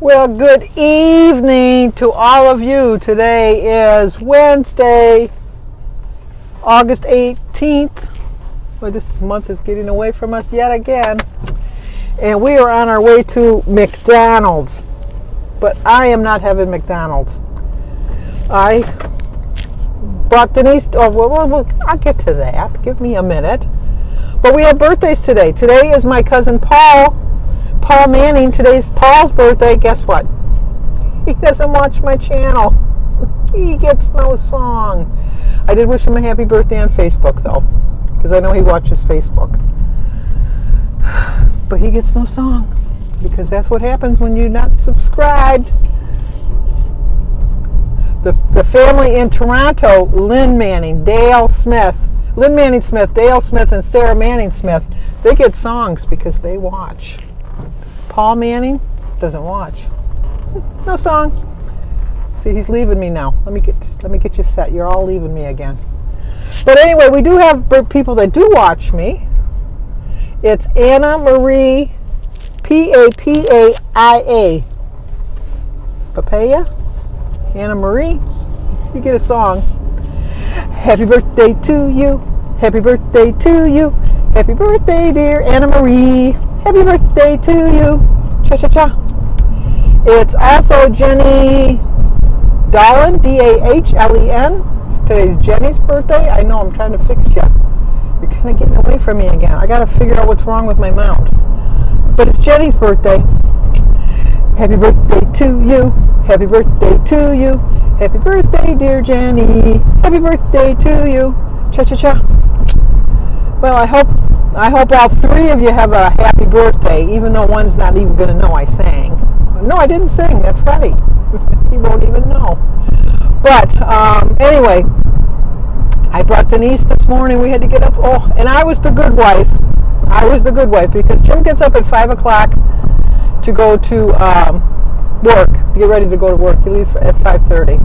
Well, good evening to all of you. Today is Wednesday, August 18th. Well, this month is getting away from us yet again. And we are on our way to McDonald's. But I am not having McDonald's. I brought Denise. Well, I'll get to that. Give me a minute. But we have birthdays today. Today is my cousin Paul Manning. Today's Paul's birthday. Guess what? He doesn't watch my channel. He gets no song. I did wish him a happy birthday on Facebook, though, because I know he watches Facebook. But he gets no song, because that's what happens when you're not subscribed. The family in Toronto, Lynn Manning, Dale Smith, Lynn Manning Smith, Dale Smith, and Sarah Manning Smith, they get songs because they watch. Paul Manning doesn't watch. No song. See, he's leaving me now. Let me get you set. You're all leaving me again. But anyway, we do have people that do watch me. It's Anna Marie, Papaia. Papaya? Anna Marie. You get a song. Happy birthday to you. Happy birthday to you. Happy birthday, dear Anna Marie. Happy birthday to you. Cha-cha-cha. It's also Jenny Dahlen, Dahlen. Today's Jenny's birthday. I know, I'm trying to fix you. You're kind of getting away from me again. I got to figure out what's wrong with my mount. But it's Jenny's birthday. Happy birthday to you. Happy birthday to you. Happy birthday, dear Jenny. Happy birthday to you. Cha-cha-cha. Well, I hope all three of you have a happy birthday, even though one's not even going to know I sang. No, I didn't sing. That's right. He won't even know. But anyway, I brought Denise this morning. We had to get up. Oh, and I was the good wife. I was the good wife because Jim gets up at 5 o'clock to go to work, to get ready to go to work. He leaves at 5:30.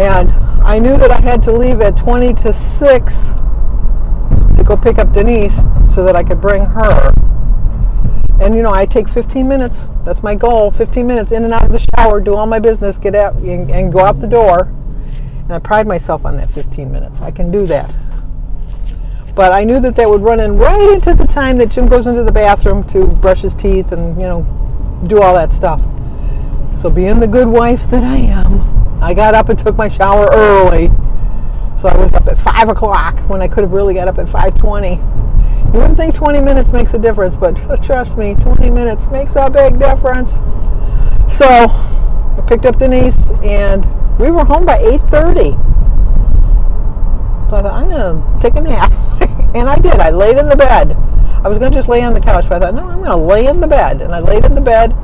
And I knew that I had to leave at 20 to 6 to go pick up Denise so that I could bring her. And, you know, I take 15 minutes. That's my goal. 15 minutes in and out of the shower, do all my business, get out and go out the door. And I pride myself on that 15 minutes. I can do that. But I knew that would run in right into the time that Jim goes into the bathroom to brush his teeth and, you know, do all that stuff. So being the good wife that I am, I got up and took my shower early. So I was up at 5 o'clock when I could have really got up at 5:20. You wouldn't think 20 minutes makes a difference, but trust me, 20 minutes makes a big difference. So I picked up Denise, and we were home by 8:30. So I thought, I'm going to take a nap. And I did. I laid in the bed. I was going to just lay on the couch, but I thought, no, I'm going to lay in the bed. And I laid in the bed,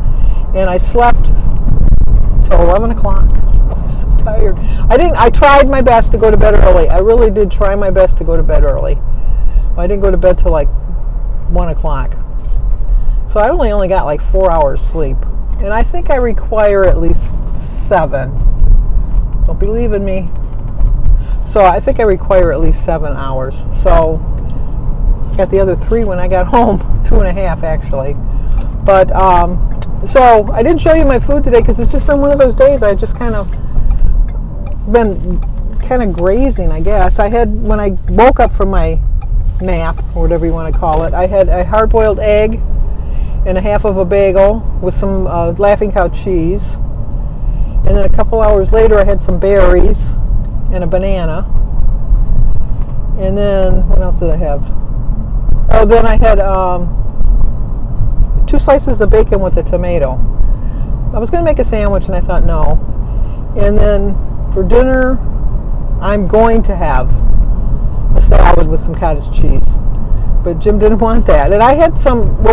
and I slept till 11 o'clock. I was so tired. I tried my best to go to bed early. I really did try my best to go to bed early. I didn't go to bed till like 1 o'clock. So I only got like 4 hours sleep. And I think I require at least 7. Don't be leaving me. So I think I require at least 7 hours. So I got the other 3 when I got home. 2.5 actually. But so I didn't show you my food today because it's just been one of those days I've just kind of been kind of grazing, I guess. I had, when I woke up from my nap, or whatever you want to call it, I had a hard-boiled egg and a half of a bagel with some Laughing Cow cheese. And then a couple hours later I had some berries and a banana. And then, what else did I have? Oh, then I had 2 slices of bacon with a tomato. I was going to make a sandwich and I thought no. And then for dinner, I'm going to have a salad with some cottage cheese. But Jim didn't want that. And I had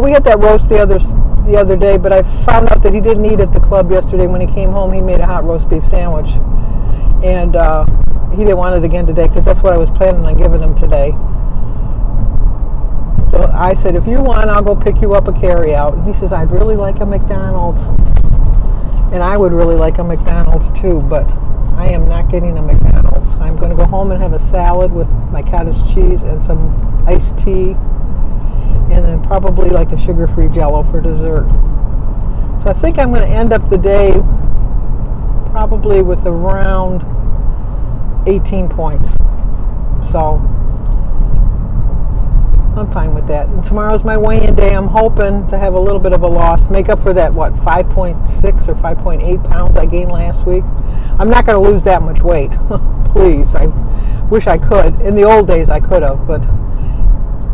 we had that roast the other day, but I found out that he didn't eat at the club yesterday. When he came home, he made a hot roast beef sandwich. And he didn't want it again today because that's what I was planning on giving him today. So I said, if you want, I'll go pick you up a carry-out. And he says, I'd really like a And I would really like a McDonald's too, but I am not getting a McDonald's. McDonald's. I'm going to go home and have a salad with my cottage cheese and some iced tea, and then probably like a sugar-free Jell-O for dessert. So I think I'm going to end up the day probably with around 18 points. So I'm fine with that. And tomorrow's my weigh-in day. I'm hoping to have a little bit of a loss, make up for that, 5.6 or 5.8 pounds I gained last week. I'm not going to lose that much weight. Please. I wish I could. In the old days I could have, but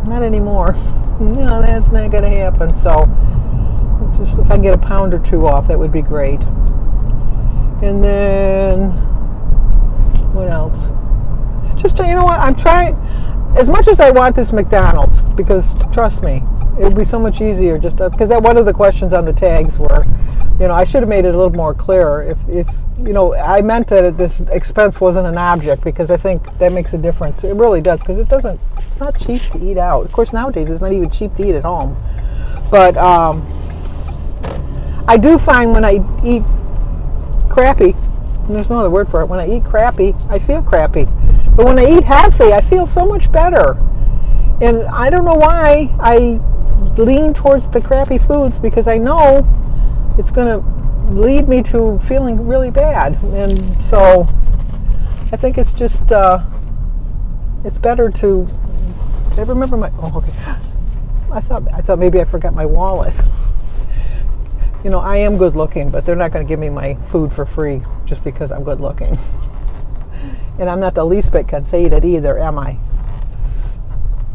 not anymore. No, that's not going to happen. So just if I can get a pound or two off, that would be great. And then what else? Just, you know what, I'm trying, as much as I want this McDonald's, because trust me, it would be so much easier just because that one of the questions on the tags were, you know, I should have made it a little more clear if you know, I meant that this expense wasn't an object, because I think that makes a difference. It really does, because it's not cheap to eat out. Of course, nowadays it's not even cheap to eat at home. But I do find when I eat crappy, and there's no other word for it, when I eat crappy, I feel crappy. But when I eat healthy, I feel so much better. And I don't know why I lean towards the crappy foods, because I know it's going to lead me to feeling really bad. And so I think it's just, it's better to, did I remember my, oh, okay. I thought maybe I forgot my wallet. You know, I am good looking, but they're not going to give me my food for free just because I'm good looking. And I'm not the least bit conceited either, am I?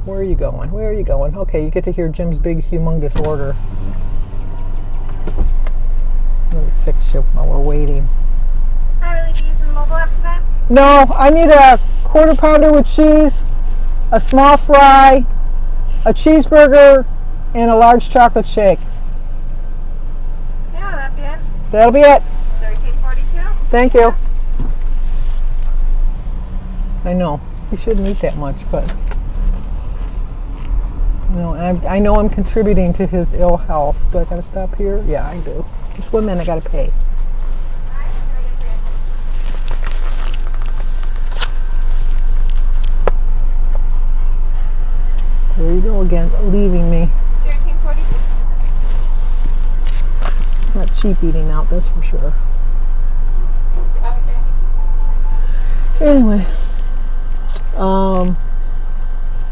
Where are you going? Where are you going? Okay, you get to hear Jim's big, humongous order. Let me fix you while we're waiting. Are we using the mobile app for that? No, I need a quarter pounder with cheese, a small fry, a cheeseburger, and a large chocolate shake. Yeah, that'd be it. That'll be it. 1342. Thank you. I know. He shouldn't eat that much, but you know, I know I'm contributing to his ill health. Do I gotta stop here? Yeah, I do. Just 1 minute, I gotta pay. There you go again, leaving me. 1342. It's not cheap eating out, that's for sure. Anyway,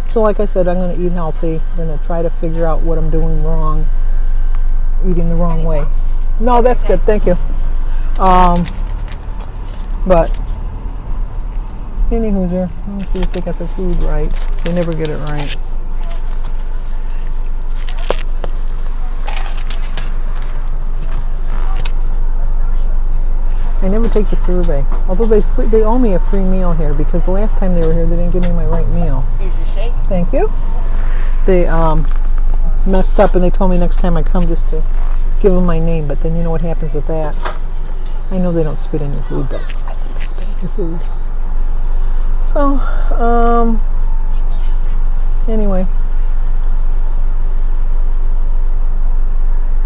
so like I said, I'm going to eat healthy. I'm going to try to figure out what I'm doing wrong, eating the wrong way. No, that's good, thank you. But anywho's, let me see if they got the food right. They never get it right. I never take the survey. Although they owe me a free meal here, because the last time they were here they didn't give me my right meal. Here's your shake. Thank you. They messed up and they told me next time I come just to give them my name, but then you know what happens with that. I know they don't spit in your food, but I think they spit in your food. So, anyway.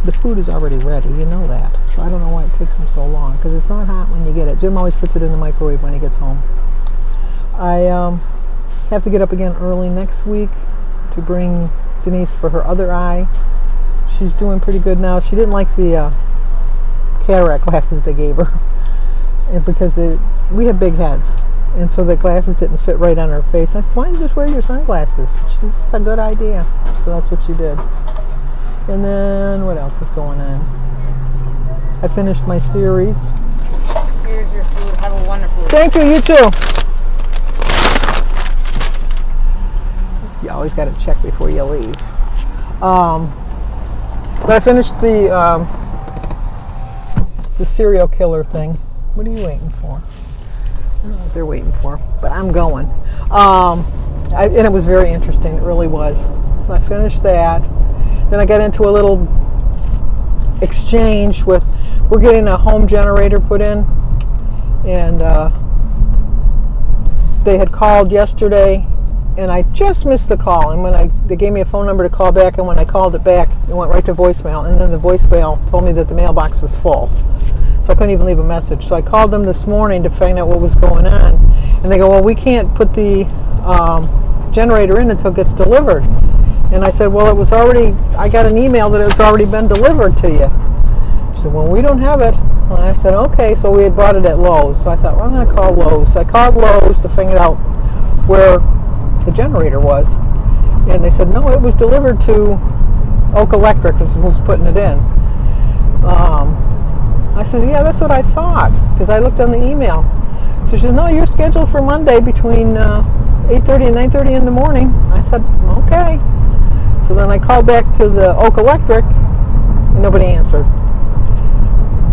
The food is already ready, you know that. So I don't know why it takes them so long, because it's not hot when you get it. Jim always puts it in the microwave when he gets home. I have to get up again early next week to bring Denise for her other eye. She's doing pretty good now. She didn't like the cataract glasses they gave her, and because we have big heads, and so the glasses didn't fit right on her face. I said, why don't you just wear your sunglasses? She said, it's a good idea. So that's what she did. And then, what else is going on? I finished my series. Here's your food. Have a wonderful Thank you, you too. You always got to check before you leave. But I finished the serial killer thing. What are you waiting for? I don't know what they're waiting for, but I'm going. And it was very interesting. It really was. So I finished that. Then I got into a little exchange with, we're getting a home generator put in, and they had called yesterday, and I just missed the call, and they gave me a phone number to call back, and when I called it back, it went right to voicemail, and then the voicemail told me that the mailbox was full, so I couldn't even leave a message. So I called them this morning to find out what was going on, And they go, well, we can't put the generator in until it gets delivered. And I said, well, it was already, I got an email that it's already been delivered to you. She said, well, we don't have it. And I said, okay. So we had bought it at Lowe's. So I thought, well, I'm going to call Lowe's. So I called Lowe's to find out where the generator was. And they said, no, it was delivered to Oak Electric, is who's putting it in. I said, yeah, that's what I thought, because I looked on the email. So she said, no, you're scheduled for Monday between 8:30 and 9:30 in the morning. I said, okay. So then I called back to the Oak Electric, and nobody answered.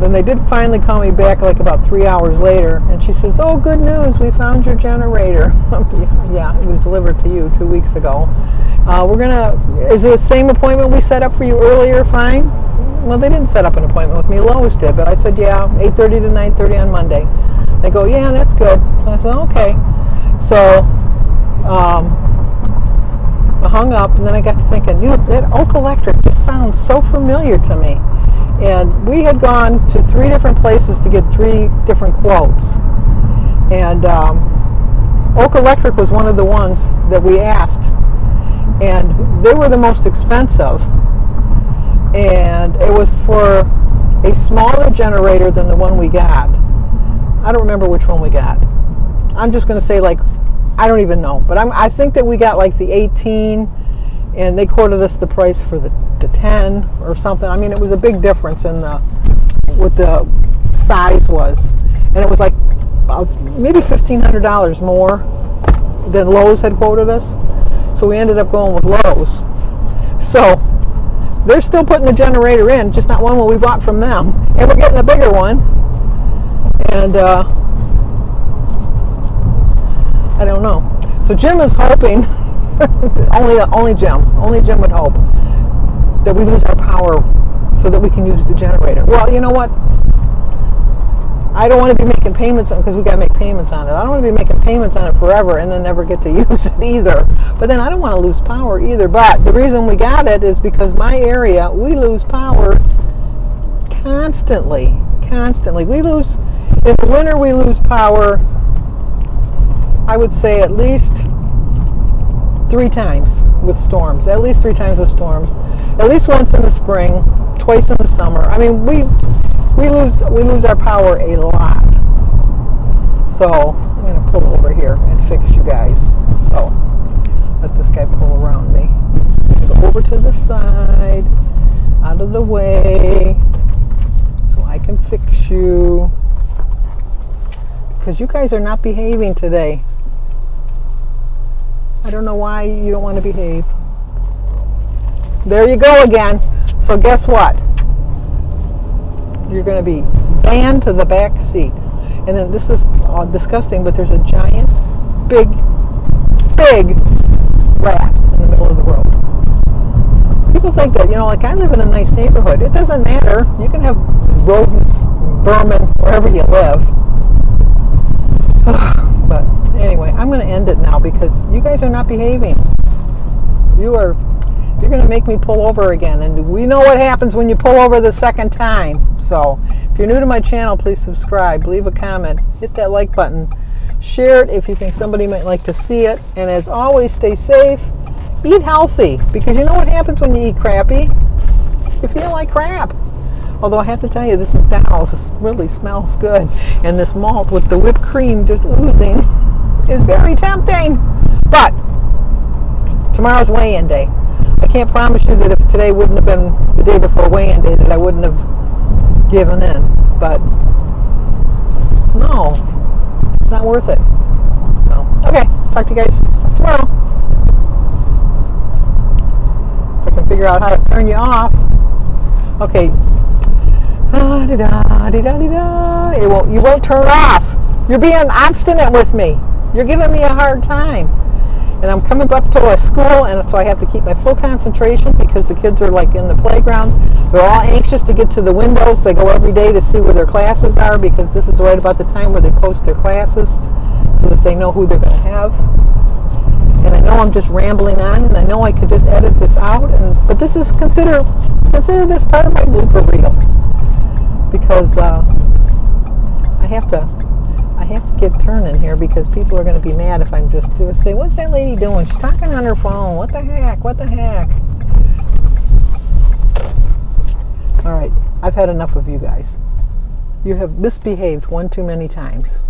Then they did finally call me back like about 3 hours later, and she says, oh, good news, we found your generator. Yeah, it was delivered to you 2 weeks ago. Is it the same appointment we set up for you earlier fine? Well, they didn't set up an appointment with me. Lowe's did, but I said, yeah, 8:30 to 9:30 on Monday. They go, yeah, that's good. So I said, okay. So I hung up, and then I got to thinking, that Oak Electric just sounds so familiar to me. And we had gone to 3 different places to get 3 different quotes. And Oak Electric was one of the ones that we asked. And they were the most expensive. And it was for a smaller generator than the one we got. I don't remember which one we got. I'm just going to say, like, I don't even know. But I think that we got like the 18, and they quoted us the price for the 10 or something. I mean, it was a big difference in what the size was. And it was like maybe $1,500 more than Lowe's had quoted us. So we ended up going with Lowe's. So they're still putting the generator in, just not one we bought from them. And we're getting a bigger one. And I don't know. So Jim is hoping, only Jim would hope, that we lose our power so that we can use the generator. Well, you know what? I don't want to be making payments on it, because we got to make payments on it. I don't want to be making payments on it forever and then never get to use it either. But then I don't want to lose power either. But the reason we got it is because my area, we lose power constantly. We lose, in the winter we lose power, I would say at least 3 times with storms. At least 3 times with storms. At least once in the spring, twice in the summer. I mean, we lose our power a lot. So I'm going to pull over here and fix you guys. So let this guy pull around me. Go over to the side, out of the way, so I can fix you. Because you guys are not behaving today. I don't know why you don't want to behave. There you go again. So guess what? You're going to be banned to the back seat. And then this is disgusting, but there's a giant, big rat in the middle of the road. People think that, like, I live in a nice neighborhood. It doesn't matter. You can have rodents, vermin, wherever you live. But anyway, I'm going to end it now because you guys are not behaving. You're going to make me pull over again, and we know what happens when you pull over the second time. So if you're new to my channel, please subscribe, leave a comment, hit that like button, share it if you think somebody might like to see it, and as always, stay safe, eat healthy, because you know what happens when you eat crappy? You feel like crap. Although I have to tell you, this McDonald's really smells good, and this malt with the whipped cream just oozing is very tempting. But tomorrow's weigh-in day. I can't promise you that if today wouldn't have been the day before weigh-in day that I wouldn't have given in. But no, it's not worth it. So, okay, talk to you guys tomorrow. If I can figure out how to turn you off. Okay. You won't turn off. You're being obstinate with me. You're giving me a hard time. And I'm coming up to a school, and so I have to keep my full concentration because the kids are like in the playgrounds. They're all anxious to get to the windows. They go every day to see where their classes are because this is right about the time where they post their classes so that they know who they're going to have. And I know I'm just rambling on, and I know I could just edit this out, but this is consider this part of my blooper reel because I I have to get turning here because people are going to be mad if I'm just to say, what's that lady doing? She's talking on her phone. What the heck? What the heck? All right, I've had enough of you guys. You have misbehaved one too many times.